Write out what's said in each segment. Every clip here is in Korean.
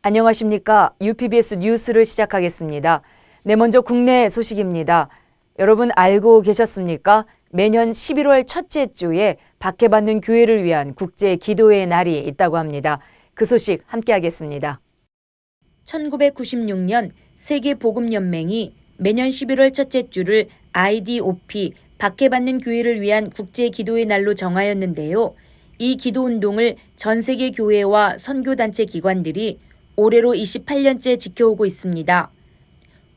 안녕하십니까. UPBS 뉴스를 시작하겠습니다. 네, 먼저 국내 소식입니다. 여러분 알고 계셨습니까? 매년 11월 첫째 주에 박해받는 교회를 위한 국제 기도의 날이 있다고 합니다. 그 소식 함께하겠습니다. 1996년 세계복음연맹이 매년 11월 첫째 주를 IDOP, 박해받는 교회를 위한 국제 기도의 날로 정하였는데요. 이 기도운동을 전 세계 교회와 선교단체 기관들이 올해로 28년째 지켜오고 있습니다.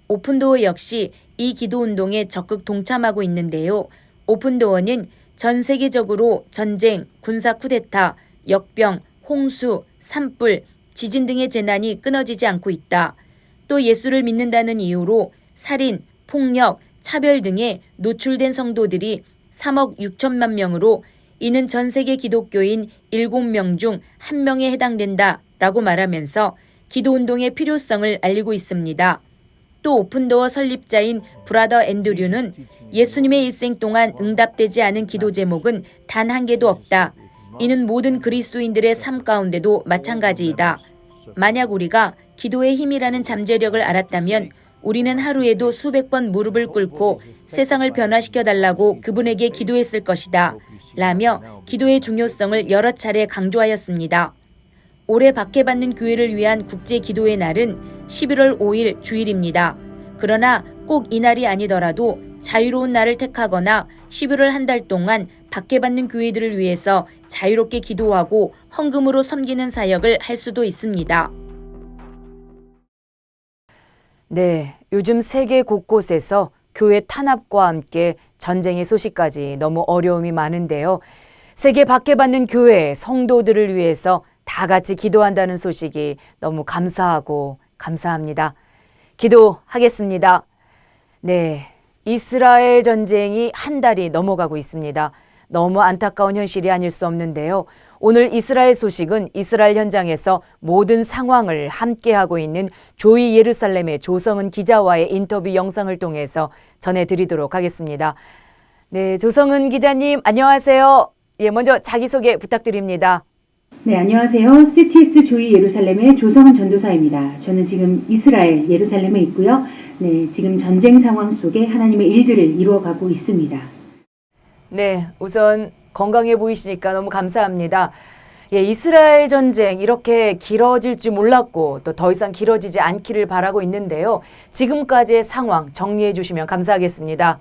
오픈도어 역시 이 기도운동에 적극 동참하고 있는데요. 오픈도어는 전 세계적으로 전쟁, 군사 쿠데타, 역병, 홍수, 산불, 지진 등의 재난이 끊어지지 않고 있다. 또 예수를 믿는다는 이유로 살인, 폭력, 차별 등에 노출된 성도들이 3억 6천만 명으로 이는 전 세계 기독교인 7명 중 1명에 해당된다라고 말하면서 기도운동의 필요성을 알리고 있습니다. 또 오픈도어 설립자인 브라더 앤드류는 예수님의 일생 동안 응답되지 않은 기도 제목은 단 한 개도 없다. 이는 모든 그리스도인들의 삶 가운데도 마찬가지이다. 만약 우리가 기도의 힘이라는 잠재력을 알았다면 우리는 하루에도 수백 번 무릎을 꿇고 세상을 변화시켜달라고 그분에게 기도했을 것이다. 라며 기도의 중요성을 여러 차례 강조하였습니다. 올해 박해받는 교회를 위한 국제 기도의 날은 11월 5일 주일입니다. 그러나 꼭 이 날이 아니더라도 자유로운 날을 택하거나 11월 한 달 동안 박해받는 교회들을 위해서 자유롭게 기도하고 헌금으로 섬기는 사역을 할 수도 있습니다. 네, 요즘 세계 곳곳에서 교회 탄압과 함께 전쟁의 소식까지 너무 어려움이 많은데요. 세계 박해받는 교회 성도들을 위해서 다 같이 기도한다는 소식이 너무 감사하고 감사합니다. 기도하겠습니다. 네, 이스라엘 전쟁이 한 달이 넘어가고 있습니다. 너무 안타까운 현실이 아닐 수 없는데요. 오늘 이스라엘 소식은 이스라엘 현장에서 모든 상황을 함께하고 있는 조이 예루살렘의 조성은 기자와의 인터뷰 영상을 통해서 전해드리도록 하겠습니다. 네, 조성은 기자님 안녕하세요. 예, 먼저 자기소개 부탁드립니다. 네, 안녕하세요. CTS 조이 예루살렘의 조성은 전도사입니다. 저는 지금 이스라엘 예루살렘에 있고요. 네, 지금 전쟁 상황 속에 하나님의 일들을 이루어가고 있습니다. 네, 우선 건강해 보이시니까 너무 감사합니다. 예, 이스라엘 전쟁 이렇게 길어질 줄 몰랐고 또 더 이상 길어지지 않기를 바라고 있는데요. 지금까지의 상황 정리해 주시면 감사하겠습니다.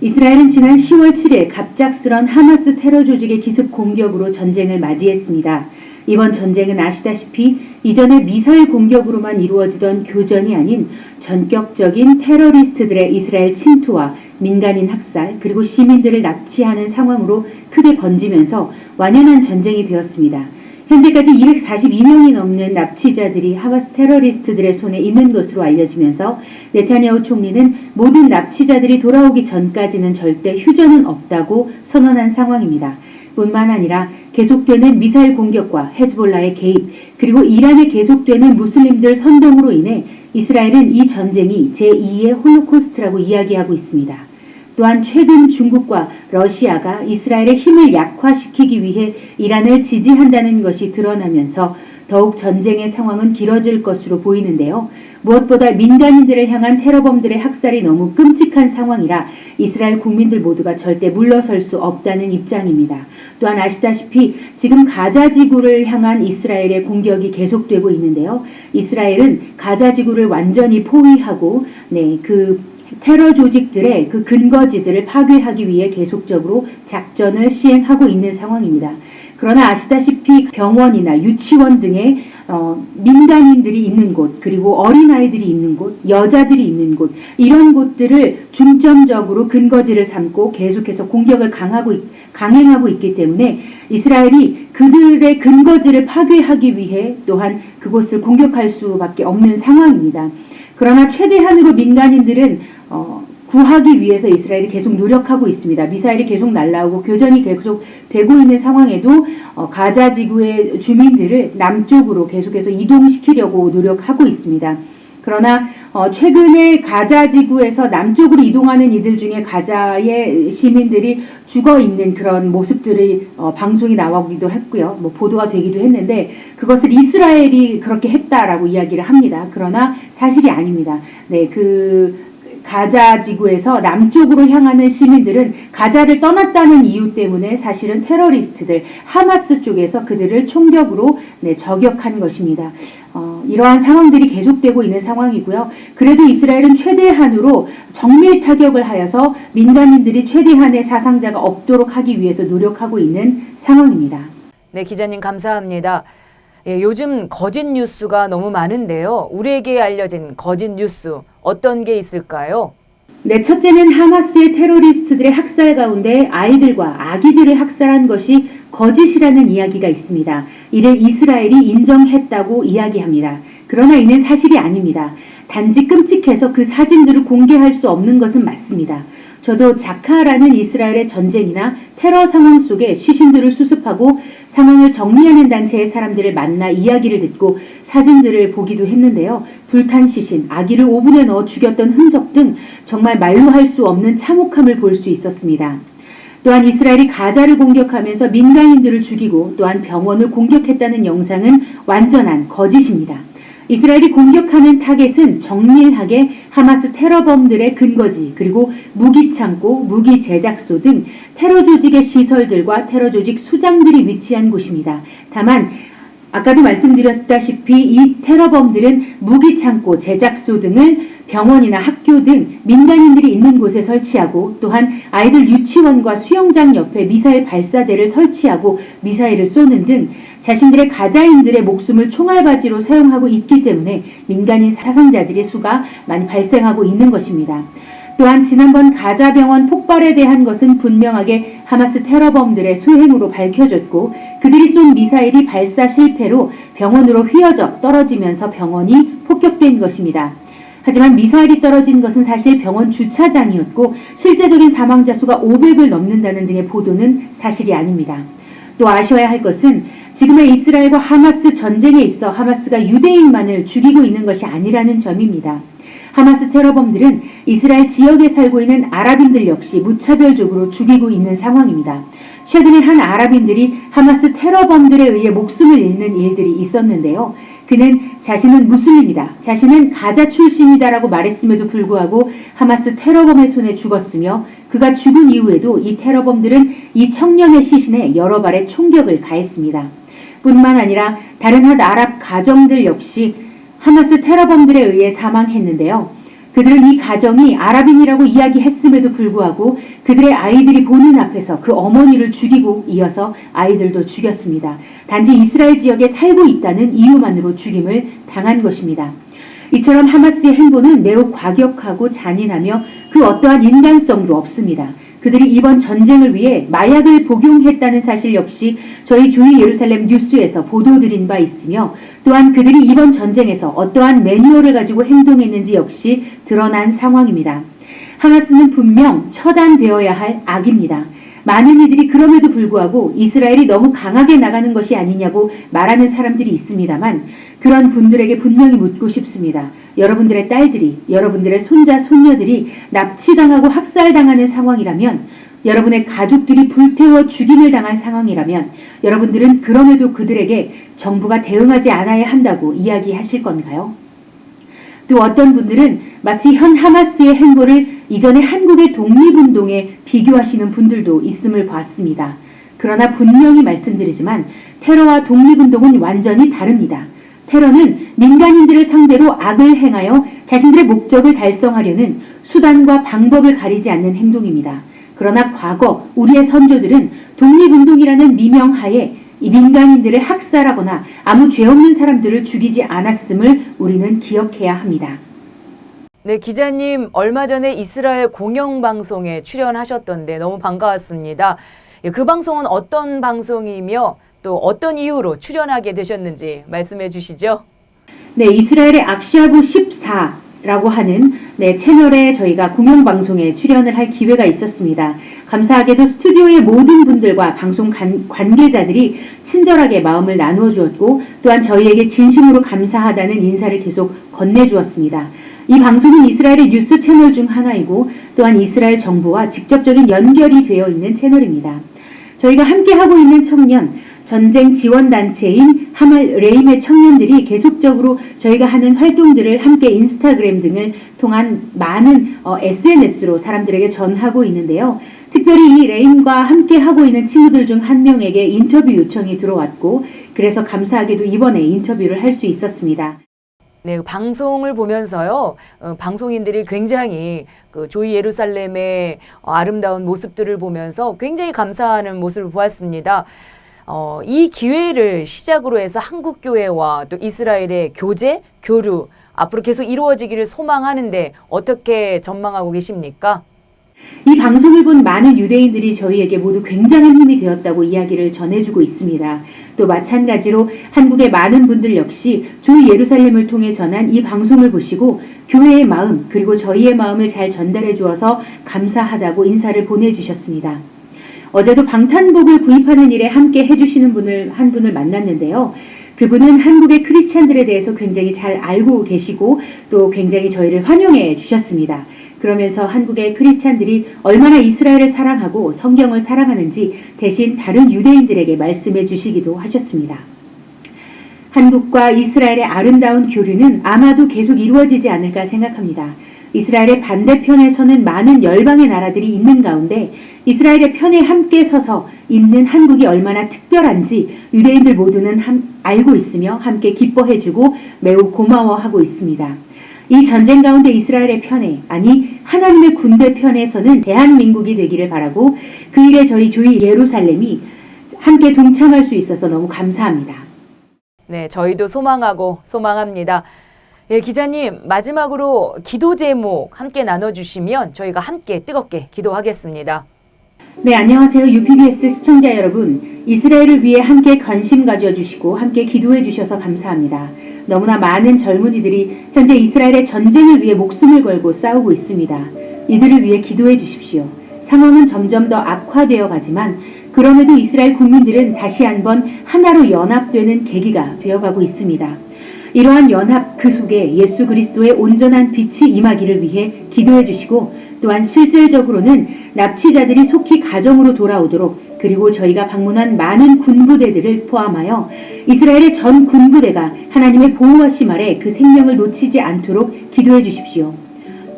이스라엘은 지난 10월 7일 갑작스런 하마스 테러 조직의 기습 공격으로 전쟁을 맞이했습니다. 이번 전쟁은 아시다시피 이전에 미사일 공격으로만 이루어지던 교전이 아닌 전격적인 테러리스트들의 이스라엘 침투와 민간인 학살 그리고 시민들을 납치하는 상황으로 크게 번지면서 완연한 전쟁이 되었습니다. 현재까지 242명이 넘는 납치자들이 하마스 테러리스트들의 손에 있는 것으로 알려지면서 네타냐후 총리는 모든 납치자들이 돌아오기 전까지는 절대 휴전은 없다고 선언한 상황입니다. 뿐만 아니라 계속되는 미사일 공격과 헤즈볼라의 개입 그리고 이란에 계속되는 무슬림들 선동으로 인해 이스라엘은 이 전쟁이 제2의 홀로코스트라고 이야기하고 있습니다. 또한 최근 중국과 러시아가 이스라엘의 힘을 약화시키기 위해 이란을 지지한다는 것이 드러나면서 더욱 전쟁의 상황은 길어질 것으로 보이는데요. 무엇보다 민간인들을 향한 테러범들의 학살이 너무 끔찍한 상황이라 이스라엘 국민들 모두가 절대 물러설 수 없다는 입장입니다. 또한 아시다시피 지금 가자 지구를 향한 이스라엘의 공격이 계속되고 있는데요. 이스라엘은 가자 지구를 완전히 포위하고 그 테러 조직들의 그 근거지들을 파괴하기 위해 계속적으로 작전을 시행하고 있는 상황입니다. 그러나 아시다시피 병원이나 유치원 등의 민간인들이 있는 곳, 그리고 어린아이들이 있는 곳, 여자들이 있는 곳, 이런 곳들을 중점적으로 근거지를 삼고 계속해서 공격을 강행하고 있기 때문에 이스라엘이 그들의 근거지를 파괴하기 위해 또한 그곳을 공격할 수밖에 없는 상황입니다. 그러나 최대한으로 민간인들은 구하기 위해서 이스라엘이 계속 노력하고 있습니다. 미사일이 계속 날아오고 교전이 계속 되고 있는 상황에도 가자 지구의 주민들을 남쪽으로 계속해서 이동시키려고 노력하고 있습니다. 그러나 최근에 가자 지구에서 남쪽으로 이동하는 이들 중에 가자의 시민들이 죽어 있는 그런 모습들이 방송이 나오기도 했고요. 뭐 보도가 되기도 했는데 그것을 이스라엘이 그렇게 했다라고 이야기를 합니다. 그러나 사실이 아닙니다. 네, 가자 지구에서 남쪽으로 향하는 시민들은 가자를 떠났다는 이유 때문에 사실은 테러리스트들 하마스 쪽에서 그들을 총격으로 저격한 것입니다. 이러한 상황들이 계속되고 있는 상황이고요. 그래도 이스라엘은 최대한으로 정밀 타격을 하여서 민간인들이 최대한의 사상자가 없도록 하기 위해서 노력하고 있는 상황입니다. 네, 기자님 감사합니다. 예, 요즘 거짓 뉴스가 너무 많은데요. 우리에게 알려진 거짓 뉴스 어떤 게 있을까요? 네, 첫째는 하마스의 테러리스트들의 학살 가운데 아이들과 아기들을 학살한 것이 거짓이라는 이야기가 있습니다. 이를 이스라엘이 인정했다고 이야기합니다. 그러나 이는 사실이 아닙니다. 단지 끔찍해서 그 사진들을 공개할 수 없는 것은 맞습니다. 저도 자카라는 이스라엘의 전쟁이나 테러 상황 속에 시신들을 수습하고 상황을 정리하는 단체의 사람들을 만나 이야기를 듣고 사진들을 보기도 했는데요. 불탄 시신, 아기를 오븐에 넣어 죽였던 흔적 등 정말 말로 할 수 없는 참혹함을 볼 수 있었습니다. 또한 이스라엘이 가자를 공격하면서 민간인들을 죽이고 또한 병원을 공격했다는 영상은 완전한 거짓입니다. 이스라엘이 공격하는 타겟은 정밀하게 하마스 테러범들의 근거지 그리고 무기창고, 무기 제작소 등 테러 조직의 시설들과 테러 조직 수장들이 위치한 곳입니다. 다만 아까도 말씀드렸다시피 이 테러범들은 무기창고, 제작소 등을 병원이나 학교 등 민간인들이 있는 곳에 설치하고 또한 아이들 유치원과 수영장 옆에 미사일 발사대를 설치하고 미사일을 쏘는 등 자신들의 가자인들의 목숨을 총알바지로 사용하고 있기 때문에 민간인 사상자들의 수가 많이 발생하고 있는 것입니다. 또한 지난번 가자 병원 폭발에 대한 것은 분명하게 하마스 테러범들의 소행으로 밝혀졌고 그들이 쏜 미사일이 발사 실패로 병원으로 휘어져 떨어지면서 병원이 폭격된 것입니다. 하지만 미사일이 떨어진 것은 사실 병원 주차장이었고 실제적인 사망자 수가 500을 넘는다는 등의 보도는 사실이 아닙니다. 또 아셔야 할 것은 지금의 이스라엘과 하마스 전쟁에 있어 하마스가 유대인만을 죽이고 있는 것이 아니라는 점입니다. 하마스 테러범들은 이스라엘 지역에 살고 있는 아랍인들 역시 무차별적으로 죽이고 있는 상황입니다. 최근에 한 아랍인들이 하마스 테러범들에 의해 목숨을 잃는 일들이 있었는데요. 그는 자신은 무슬림이다, 자신은 가자 출신이다라고 말했음에도 불구하고 하마스 테러범의 손에 죽었으며 그가 죽은 이후에도 이 테러범들은 이 청년의 시신에 여러 발의 총격을 가했습니다. 뿐만 아니라 다른 한 아랍 가정들 역시 하마스 테러범들에 의해 사망했는데요. 그들은 이 가정이 아랍인이라고 이야기했음에도 불구하고 그들의 아이들이 보는 앞에서 그 어머니를 죽이고 이어서 아이들도 죽였습니다. 단지 이스라엘 지역에 살고 있다는 이유만으로 죽임을 당한 것입니다. 이처럼 하마스의 행보는 매우 과격하고 잔인하며 그 어떠한 인간성도 없습니다. 그들이 이번 전쟁을 위해 마약을 복용했다는 사실 역시 저희 조이 예루살렘 뉴스에서 보도드린 바 있으며 또한 그들이 이번 전쟁에서 어떠한 매뉴얼을 가지고 행동했는지 역시 드러난 상황입니다. 하마스는 분명 처단되어야 할 악입니다. 많은 이들이 그럼에도 불구하고 이스라엘이 너무 강하게 나가는 것이 아니냐고 말하는 사람들이 있습니다만 그런 분들에게 분명히 묻고 싶습니다. 여러분들의 딸들이, 여러분들의 손자, 손녀들이 납치당하고 학살당하는 상황이라면 여러분의 가족들이 불태워 죽임을 당한 상황이라면 여러분들은 그럼에도 그들에게 정부가 대응하지 않아야 한다고 이야기하실 건가요? 또 어떤 분들은 마치 현 하마스의 행보를 이전의 한국의 독립운동에 비교하시는 분들도 있음을 봤습니다. 그러나 분명히 말씀드리지만 테러와 독립운동은 완전히 다릅니다. 테러는 민간인들을 상대로 악을 행하여 자신들의 목적을 달성하려는 수단과 방법을 가리지 않는 행동입니다. 그러나 과거 우리의 선조들은 독립운동이라는 미명하에 이 민간인들을 학살하거나 아무 죄 없는 사람들을 죽이지 않았음을 우리는 기억해야 합니다. 네, 기자님 얼마 전에 이스라엘 공영방송에 출연하셨던데 너무 반가웠습니다. 그 방송은 어떤 방송이며 또 어떤 이유로 출연하게 되셨는지 말씀해 주시죠. 네, 이스라엘의 악샤부 14 라고 하는 채널에 저희가 공영방송에 출연을 할 기회가 있었습니다. 감사하게도 스튜디오의 모든 분들과 방송 관계자들이 친절하게 마음을 나누어 주었고 또한 저희에게 진심으로 감사하다는 인사를 계속 건네주었습니다. 이 방송은 이스라엘의 뉴스 채널 중 하나이고 또한 이스라엘 정부와 직접적인 연결이 되어 있는 채널입니다. 저희가 함께 하고 있는 청년, 전쟁 지원단체인 하말 레임의 청년들이 계속적으로 저희가 하는 활동들을 함께 인스타그램 등을 통한 많은 SNS로 사람들에게 전하고 있는데요. 특별히 이 레임과 함께 하고 있는 친구들 중 한 명에게 인터뷰 요청이 들어왔고 그래서 감사하게도 이번에 인터뷰를 할 수 있었습니다. 네, 방송을 보면서요, 방송인들이 굉장히 조이 예루살렘의 아름다운 모습들을 보면서 굉장히 감사하는 모습을 보았습니다. 이 기회를 시작으로 해서 한국 교회와 또 이스라엘의 교제, 교류 앞으로 계속 이루어지기를 소망하는데 어떻게 전망하고 계십니까? 이 방송을 본 많은 유대인들이 저희에게 모두 굉장한 힘이 되었다고 이야기를 전해주고 있습니다. 또 마찬가지로 한국의 많은 분들 역시 조이 예루살렘을 통해 전한 이 방송을 보시고 교회의 마음 그리고 저희의 마음을 잘 전달해 주어서 감사하다고 인사를 보내주셨습니다. 어제도 방탄복을 구입하는 일에 함께 해주시는 한 분을 만났는데요. 그분은 한국의 크리스찬들에 대해서 굉장히 잘 알고 계시고 또 굉장히 저희를 환영해 주셨습니다. 그러면서 한국의 크리스찬들이 얼마나 이스라엘을 사랑하고 성경을 사랑하는지 대신 다른 유대인들에게 말씀해 주시기도 하셨습니다. 한국과 이스라엘의 아름다운 교류는 아마도 계속 이루어지지 않을까 생각합니다. 이스라엘의 반대편에서는 많은 열방의 나라들이 있는 가운데 이스라엘의 편에 함께 서서 있는 한국이 얼마나 특별한지 유대인들 모두는 알고 있으며 함께 기뻐해주고 매우 고마워하고 있습니다. 이 전쟁 가운데 이스라엘의 편에, 아니 하나님의 군대 편에서는 대한민국이 되기를 바라고 그 일에 저희 조이 예루살렘이 함께 동참할 수 있어서 너무 감사합니다. 네, 저희도 소망합니다. 예, 기자님, 마지막으로 기도 제목 함께 나눠주시면 저희가 함께 뜨겁게 기도하겠습니다. 네, 안녕하세요. UPBS 시청자 여러분. 이스라엘을 위해 함께 관심 가져주시고 함께 기도해 주셔서 감사합니다. 너무나 많은 젊은이들이 현재 이스라엘의 전쟁을 위해 목숨을 걸고 싸우고 있습니다. 이들을 위해 기도해 주십시오. 상황은 점점 더 악화되어 가지만 그럼에도 이스라엘 국민들은 다시 한번 하나로 연합되는 계기가 되어가고 있습니다. 이러한 연합 그 속에 예수 그리스도의 온전한 빛이 임하기를 위해 기도해 주시고 또한 실질적으로는 납치자들이 속히 가정으로 돌아오도록 그리고 저희가 방문한 많은 군부대들을 포함하여 이스라엘의 전 군부대가 하나님의 보호하심 아래 그 생명을 놓치지 않도록 기도해 주십시오.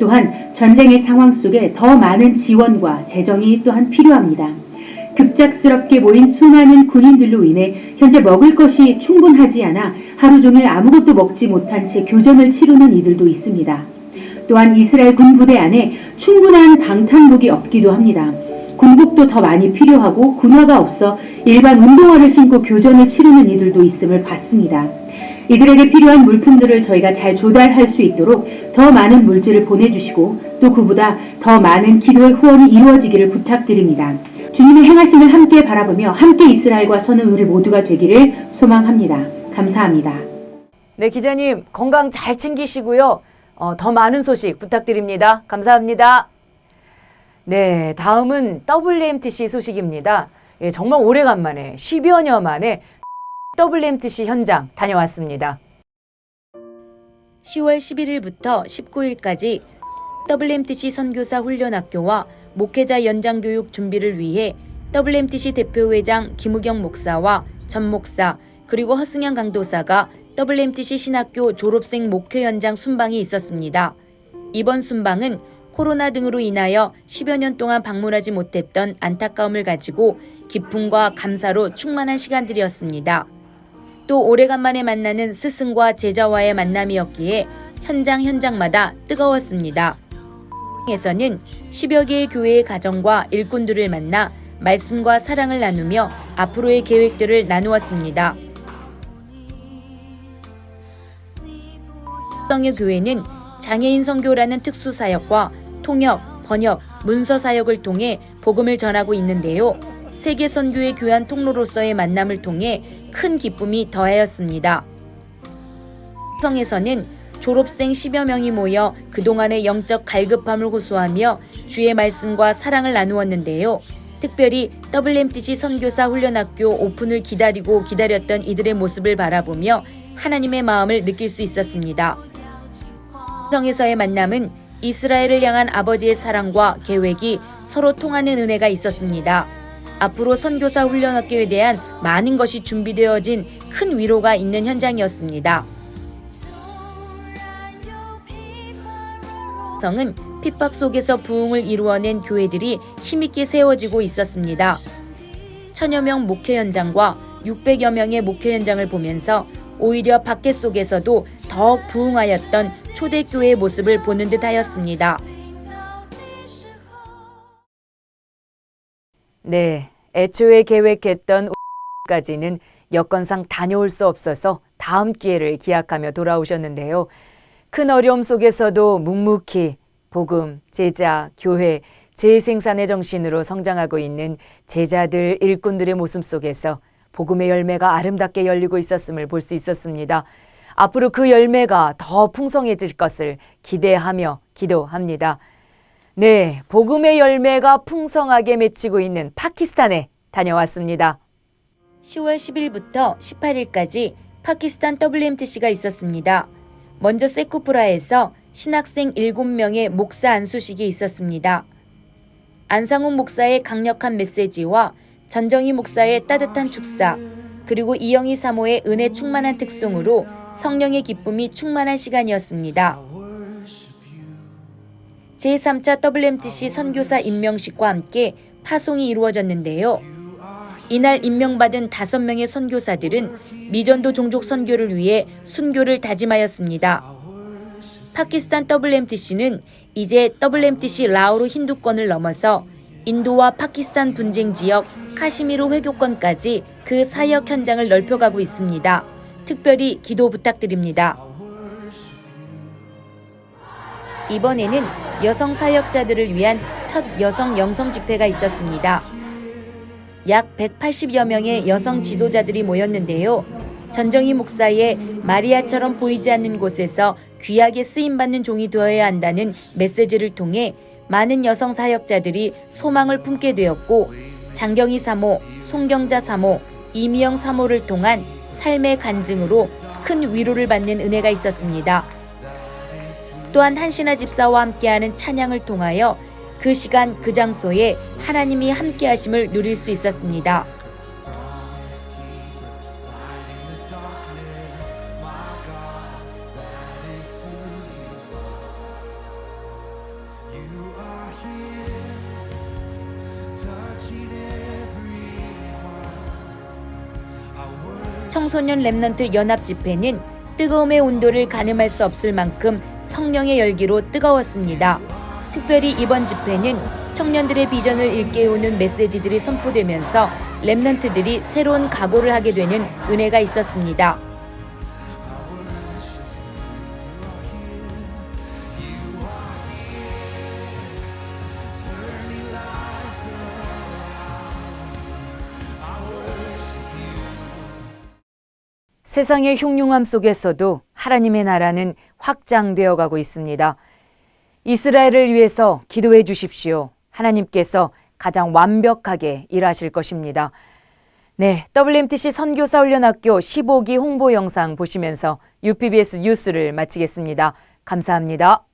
또한 전쟁의 상황 속에 더 많은 지원과 재정이 또한 필요합니다. 급작스럽게 모인 수많은 군인들로 인해 현재 먹을 것이 충분하지 않아 하루 종일 아무것도 먹지 못한 채 교전을 치르는 이들도 있습니다. 또한 이스라엘 군부대 안에 충분한 방탄복이 없기도 합니다. 군복도 더 많이 필요하고 군화가 없어 일반 운동화를 신고 교전을 치르는 이들도 있음을 봤습니다. 이들에게 필요한 물품들을 저희가 잘 조달할 수 있도록 더 많은 물질을 보내주시고 또 그보다 더 많은 기도의 후원이 이루어지기를 부탁드립니다. 주님의 행하심을 함께 바라보며 함께 이스라엘과 서는 우리 모두가 되기를 소망합니다. 감사합니다. 네, 기자님 건강 잘 챙기시고요. 더 많은 소식 부탁드립니다. 감사합니다. 네, 다음은 WMTC 소식입니다. 예, 정말 오래간만에 10여 년 만에 WMTC 현장 다녀왔습니다. 10월 11일부터 19일까지 WMTC 선교사 훈련학교와 목회자 연장교육 준비를 위해 WMTC 대표회장 김우경 목사와 전 목사 그리고 허승현 강도사가 WMTC 신학교 졸업생 목회 현장 순방이 있었습니다. 이번 순방은 코로나 등으로 인하여 10여 년 동안 방문하지 못했던 안타까움을 가지고 기쁨과 감사로 충만한 시간들이었습니다. 또 오래간만에 만나는 스승과 제자와의 만남이었기에 현장마다 뜨거웠습니다. 에서는 10여 개의 교회의 가정과 일꾼들을 만나 말씀과 사랑을 나누며 앞으로의 계획들을 나누었습니다. 성의 교회는 장애인 선교라는 특수 사역과 통역, 번역, 문서 사역을 통해 복음을 전하고 있는데요. 세계 선교의 귀한 통로로서의 만남을 통해 큰 기쁨이 더하였습니다. 성에서는 졸업생 10여 명이 모여 그동안의 영적 갈급함을 호소하며 주의 말씀과 사랑을 나누었는데요. 특별히 WMTC 선교사 훈련학교 오픈을 기다렸던 이들의 모습을 바라보며 하나님의 마음을 느낄 수 있었습니다. 성에서의 만남은 이스라엘을 향한 아버지의 사랑과 계획이 서로 통하는 은혜가 있었습니다. 앞으로 선교사 훈련학교에 대한 많은 것이 준비되어진 큰 위로가 있는 현장이었습니다. 성은 핍박 속에서 부흥을 이루어낸 교회들이 힘있게 세워지고 있었습니다. 1000여 명 목회 현장과 600여 명의 목회 현장을 보면서 오히려 밖에 속에서도 더욱 부흥하였던 초대교회의 모습을 보는 듯하였습니다. 네, 애초에 계획했던 까지는 여건상 다녀올 수 없어서 다음 기회를 기약하며 돌아오셨는데요. 큰 어려움 속에서도 묵묵히 복음, 제자, 교회, 재생산의 정신으로 성장하고 있는 제자들, 일꾼들의 모습 속에서 복음의 열매가 아름답게 열리고 있었음을 볼 수 있었습니다. 앞으로 그 열매가 더 풍성해질 것을 기대하며 기도합니다. 네, 복음의 열매가 풍성하게 맺히고 있는 파키스탄에 다녀왔습니다. 10월 10일부터 18일까지 파키스탄 WMTC가 있었습니다. 먼저 세쿠프라에서 신학생 7명의 목사 안수식이 있었습니다. 안상훈 목사의 강력한 메시지와 전정희 목사의 따뜻한 축사, 그리고 이영희 사모의 은혜 충만한 특송으로 성령의 기쁨이 충만한 시간이었습니다. 제3차 WMTC 선교사 임명식과 함께 파송이 이루어졌는데요. 이날 임명받은 5명의 선교사들은 미전도 종족 선교를 위해 순교를 다짐하였습니다. 파키스탄 WMTC는 이제 WMTC 라오르 힌두권을 넘어서 인도와 파키스탄 분쟁 지역 카시미르 회교권까지 그 사역 현장을 넓혀가고 있습니다. 특별히 기도 부탁드립니다. 이번에는 여성 사역자들을 위한 첫 여성 영성 집회가 있었습니다. 약 180여 명의 여성 지도자들이 모였는데요. 전정희 목사의 마리아처럼 보이지 않는 곳에서 귀하게 쓰임받는 종이 되어야 한다는 메시지를 통해 많은 여성 사역자들이 소망을 품게 되었고, 장경희 사모, 송경자 사모, 이미영 사모를 통한 삶의 간증으로 큰 위로를 받는 은혜가 있었습니다. 또한 한신아 집사와 함께하는 찬양을 통하여 그 시간 그 장소에 하나님이 함께하심을 누릴 수 있었습니다. 청소년 랩넌트 연합 집회는 뜨거움의 온도를 가늠할 수 없을 만큼 성령의 열기로 뜨거웠습니다. 특별히 이번 집회는 청년들의 비전을 일깨우는 메시지들이 선포되면서 랩넌트들이 새로운 각오를 하게 되는 은혜가 있었습니다. 세상의 흉흉함 속에서도 하나님의 나라는 확장되어 가고 있습니다. 이스라엘을 위해서 기도해 주십시오. 하나님께서 가장 완벽하게 일하실 것입니다. 네, WMTC 선교사 훈련학교 15기 홍보 영상 보시면서 UPBS 뉴스를 마치겠습니다. 감사합니다.